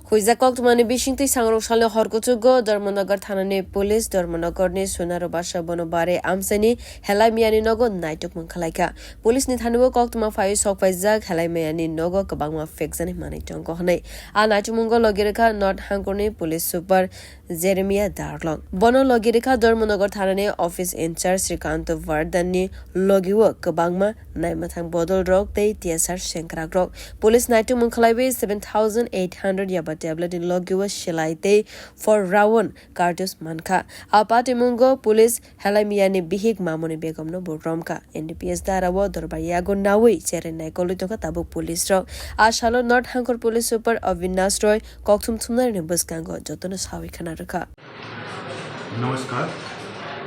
Huizakok tumani bishinti sangrokshale horkochugo Dharmanagar thanani police Dharmanagarni sunaro basha bonobare amsani helai miani nogo naituk mangkhalaika police ni thanibo kok tuma fayu sokpaijak helai miani nogo kabangma fekjani mani tongko hanai a naitumunggo logireka North Hangkorni police super Jeremiah Darlong bono logireka Dharmanagar thanani office incharge Srikant Vardani logiwo kabangma naimathang bodol rok tei tiasar senkrak rok police naituk mangkhalaibe 7800 yaba tablet in logiwa shilaite for rawon cartus manka apate mungo police halamiani bihik mamoni begom no boromka NDPS darawo dorbayago nawi cherenai kolitoka tabu police ro ashalo North Hangkor police super Avinash Roy kokthum thumnar ne buskango jotone sawi khana rakha नमस्कार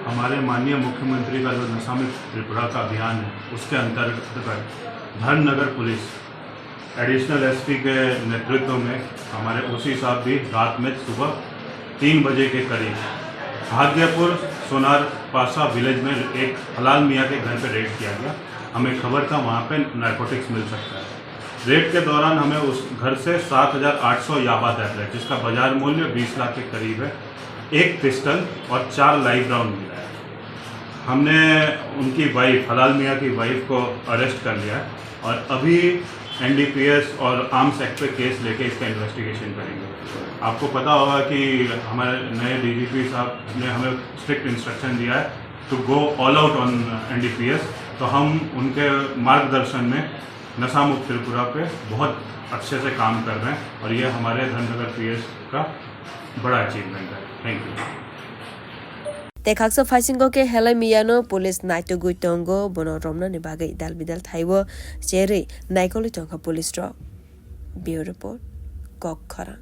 हमारे माननीय मुख्यमंत्री का जो नशा मुक्त त्रिपुरा का अभियान है उसके अंतर्गत धर्मनगर पुलिस एडिशनल एसपी के नेतृत्व में हमारे ओसी साहब भी रात में सुबह 3 बजे के करीब भाग्यपुर सोनार पासा विलेज में एक हलाल मियाँ के घर पे रेड किया गया। हमें खबर था वहाँ पे नारकोटिक्स मिल सकता है। रेड के दौरान हमें उस घर से 7800 याबा टैबलेट जिसका बाजार मूल्य 20 लाख के करीब है, एक पिस्टल और 4 लाइव राउंड मिला है। हमने उनकी वाइफ हलाल मियाँ की वाइफ को अरेस्ट कर लिया है और अभी NDPS और आर्म्स एक्ट पे केस लेके इसका इन्वेस्टिगेशन करेंगे। आपको पता होगा कि हमारे नए DGP साहब ने हमें स्ट्रिक्ट इंस्ट्रक्शन दिया है to go all out on NDPS, तो हम उनके मार्गदर्शन में नशा मुक्त त्रिपुरा पे बहुत अच्छे से काम कर रहे हैं और ये हमारे धर्मनगर PS का बड़ा अचीवमेंट है। Thank you. Tekakso Fasingo ke helai miyano police naito guitongo bono romna ni bagai dal bidal thaiwo jere naikoli tonga police ro. Bureau report Kok Khora.